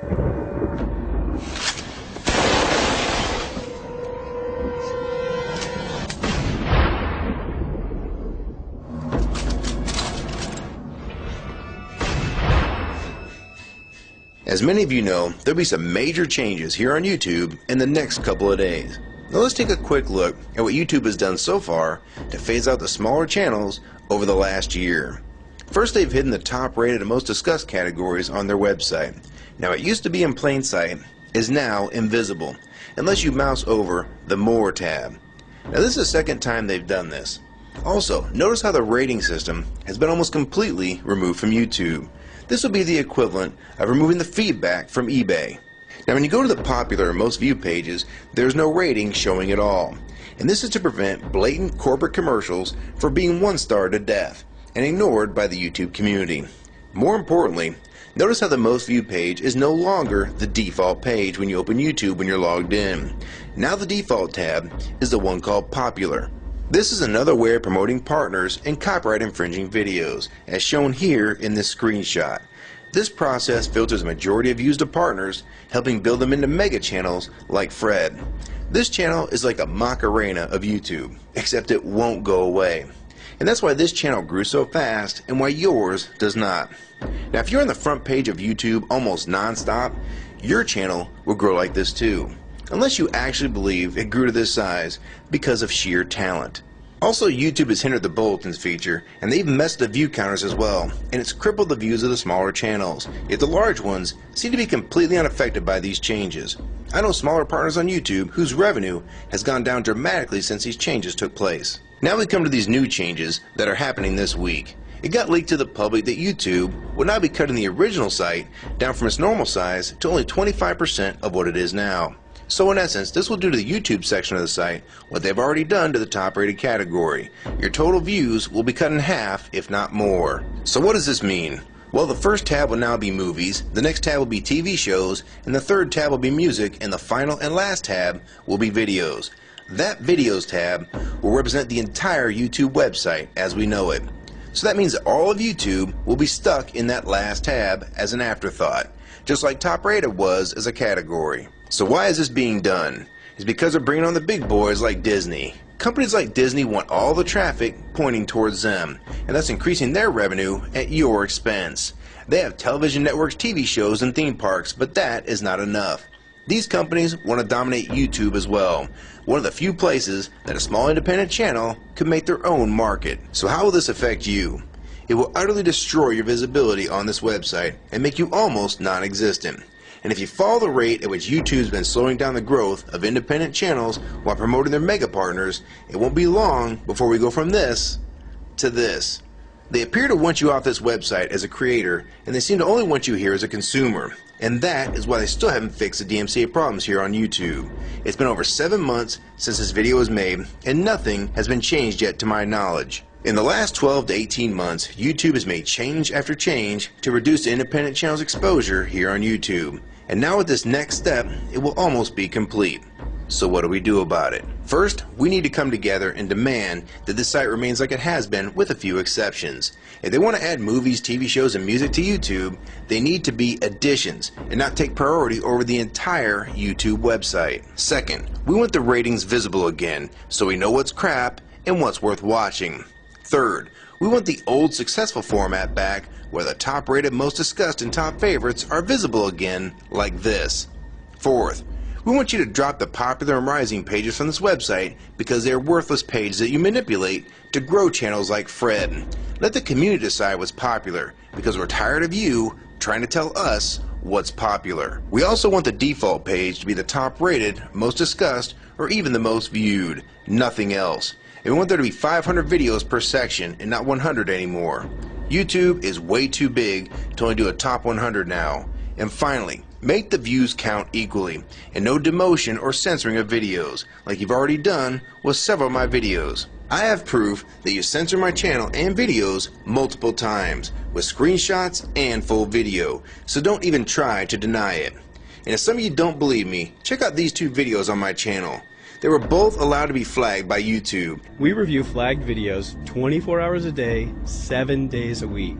As many of you know, there'll be some major changes here on YouTube in the next couple of days. Now let's take a quick look at what YouTube has done so far to phase out the smaller channels over the last year. First, they've hidden the top rated and most discussed categories on their website. Now it used to be in plain sight, is now invisible, unless you mouse over the More tab. Now this is the second time they've done this. Also, notice how the rating system has been almost completely removed from YouTube. This will be the equivalent of removing the feedback from eBay. Now when you go to the popular or most viewed pages, there's no rating showing at all. And this is to prevent blatant corporate commercials for being one-starred to death and ignored by the YouTube community. More importantly, notice how the most viewed page is no longer the default page when you open YouTube when you're logged in. Now the default tab is the one called Popular. This is another way of promoting partners and copyright infringing videos, as shown here in this screenshot. This process filters a majority of views to partners, helping build them into mega channels like Fred. This channel is like a Macarena of YouTube, except it won't go away. And that's why this channel grew so fast and why yours does not. Now if you're on the front page of YouTube almost non-stop, your channel will grow like this too. Unless you actually believe it grew to this size because of sheer talent. Also, YouTube has hindered the bulletins feature, and they've messed the view counters as well, and it's crippled the views of the smaller channels, yet the large ones seem to be completely unaffected by these changes. I know smaller partners on YouTube whose revenue has gone down dramatically since these changes took place. Now we come to these new changes that are happening this week. It got leaked to the public that YouTube will now be cutting the original site down from its normal size to only 25% of what it is now. So in essence, this will do to the YouTube section of the site what they've already done to the top rated category. Your total views will be cut in half, if not more. So what does this mean? Well, the first tab will now be movies, the next tab will be TV shows, and the third tab will be music, and the final and last tab will be videos. That videos tab will represent the entire YouTube website as we know it. So that means that all of YouTube will be stuck in that last tab as an afterthought, just like top rated was as a category. So why is this being done? It's because they're bringing on the big boys like Disney. Companies like Disney want all the traffic pointing towards them, and thus increasing their revenue at your expense. They have television networks, TV shows, and theme parks, but that is not enough. These companies want to dominate YouTube as well, one of the few places that a small independent channel could make their own market. So how will this affect you? It will utterly destroy your visibility on this website and make you almost non-existent. And if you follow the rate at which YouTube's been slowing down the growth of independent channels while promoting their mega partners, it won't be long before we go from this to this. They appear to want you off this website as a creator, and they seem to only want you here as a consumer. And that is why they still haven't fixed the DMCA problems here on YouTube. It's been over 7 months since this video was made, and nothing has been changed yet to my knowledge. In the last 12 to 18 months, YouTube has made change after change to reduce the independent channel's exposure here on YouTube. And now with this next step, it will almost be complete. So what do we do about it? First, we need to come together and demand that this site remains like it has been with a few exceptions. If they want to add movies, TV shows, and music to YouTube, they need to be additions and not take priority over the entire YouTube website. Second, we want the ratings visible again so we know what's crap and what's worth watching. Third, we want the old successful format back where the top rated, most discussed, and top favorites are visible again like this. Fourth, we want you to drop the popular and rising pages from this website because they are worthless pages that you manipulate to grow channels like Fred. Let the community decide what's popular because we're tired of you trying to tell us what's popular. We also want the default page to be the top rated, most discussed, or even the most viewed. Nothing else. And we want there to be 500 videos per section and not 100 anymore. YouTube is way too big to only do a top 100 now. And finally, make the views count equally, and no demotion or censoring of videos, like you've already done with several of my videos. I have proof that you censor my channel and videos multiple times, with screenshots and full video, so don't even try to deny it. And if some of you don't believe me, check out these 2 videos on my channel. They were both allowed to be flagged by YouTube. We review flagged videos 24 hours a day, 7 days a week.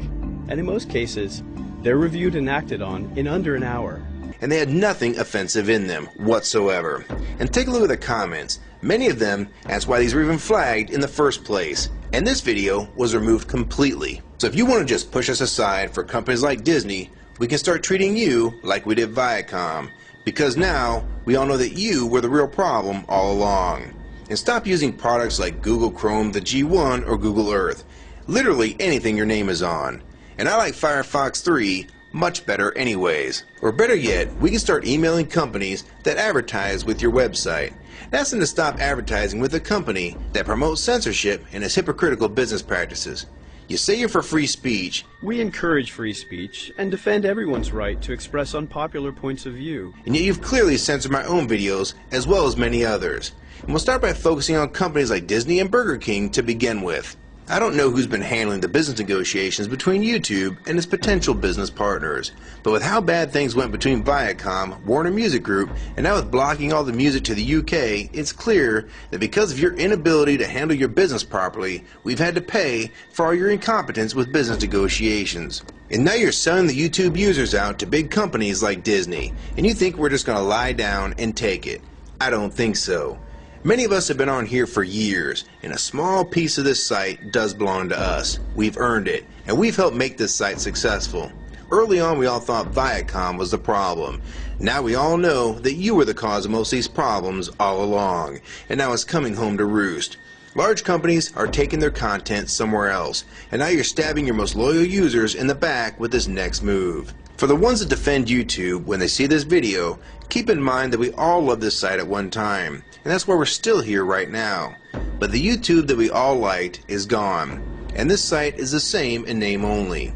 And in most cases, they're reviewed and acted on in under an hour. and they had nothing offensive in them whatsoever. And take a look at the comments. Many of them asked why these were even flagged in the first place, and this video was removed completely. So if you want to just push us aside for companies like Disney, we can start treating you like we did Viacom, because now we all know that you were the real problem all along. And stop using products like Google Chrome, the G1, or Google Earth. Literally anything your name is on. And I like Firefox 3 much better anyways. Or better yet, we can start emailing companies that advertise with your website. Ask them to stop advertising with a company that promotes censorship and has hypocritical business practices. You say you're for free speech. We encourage free speech and defend everyone's right to express unpopular points of view. And yet you've clearly censored my own videos as well as many others. And we'll start by focusing on companies like Disney and Burger King to begin with. I don't know who's been handling the business negotiations between YouTube and its potential business partners, but with how bad things went between Viacom, Warner Music Group, and now with blocking all the music to the UK, it's clear that because of your inability to handle your business properly, we've had to pay for all your incompetence with business negotiations. And now you're selling the YouTube users out to big companies like Disney, and you think we're just going to lie down and take it. I don't think so. Many of us have been on here for years, and a small piece of this site does belong to us. We've earned it, and we've helped make this site successful. Early on, we all thought Viacom was the problem. Now we all know that you were the cause of most of these problems all along, and now it's coming home to roost. Large companies are taking their content somewhere else, and now you're stabbing your most loyal users in the back with this next move. For the ones that defend YouTube, when they see this video, keep in mind that we all loved this site at one time, and that's why we're still here right now. But the YouTube that we all liked is gone, and this site is the same in name only.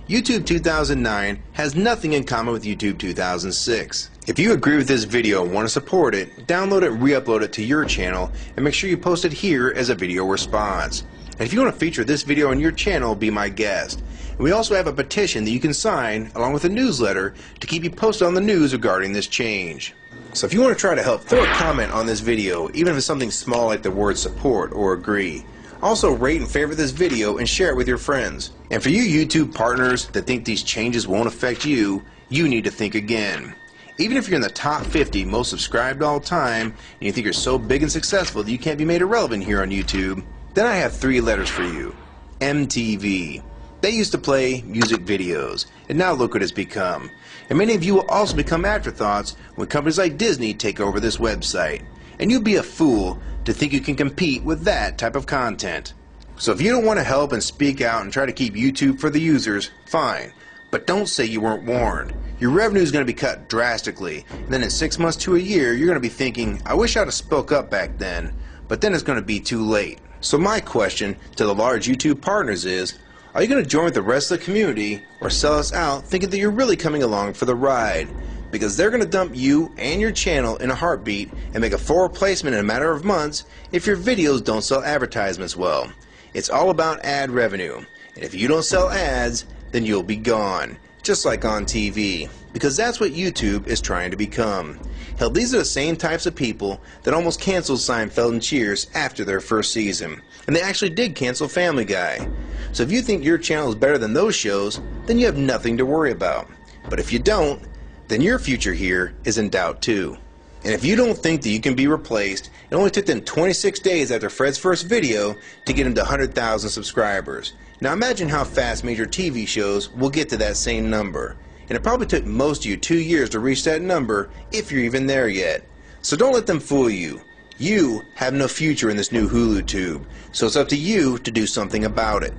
YouTube 2009 has nothing in common with YouTube 2006. If you agree with this video and want to support it, download it and re-upload it to your channel, and make sure you post it here as a video response. And if you want to feature this video on your channel, be my guest. And we also have a petition that you can sign along with a newsletter to keep you posted on the news regarding this change. So if you want to try to help, throw a comment on this video, even if it's something small like the word support or agree. Also rate and favorite this video and share it with your friends. And for you YouTube partners that think these changes won't affect you, you need to think again. Even if you're in the top 50 most subscribed all time, and you think you're so big and successful that you can't be made irrelevant here on YouTube, then I have 3 letters for you. MTV. They used to play music videos, and now look what it's become. And many of you will also become afterthoughts when companies like Disney take over this website. And you'd be a fool to think you can compete with that type of content. So if you don't want to help and speak out and try to keep YouTube for the users, fine. But don't say you weren't warned. Your revenue is going to be cut drastically, and then in 6 months to a year, you're going to be thinking, I wish I'd have spoke up back then. But then it's going to be too late. So my question to the large YouTube partners is, are you going to join with the rest of the community or sell us out thinking that you're really coming along for the ride? Because they're going to dump you and your channel in a heartbeat and make a full replacement in a matter of months if your videos don't sell advertisements well. It's all about ad revenue. And if you don't sell ads, then you'll be gone. Just like on TV. Because that's what YouTube is trying to become. Hell, these are the same types of people that almost canceled Seinfeld and Cheers after their first season. And they actually did cancel Family Guy. So if you think your channel is better than those shows, then you have nothing to worry about. But if you don't, then your future here is in doubt too. And if you don't think that you can be replaced, it only took them 26 days after Fred's first video to get him to 100,000 subscribers. Now imagine how fast major TV shows will get to that same number. And it probably took most of you 2 years to reach that number, if you're even there yet. So don't let them fool you. You have no future in this new Hulu tube, so it's up to you to do something about it.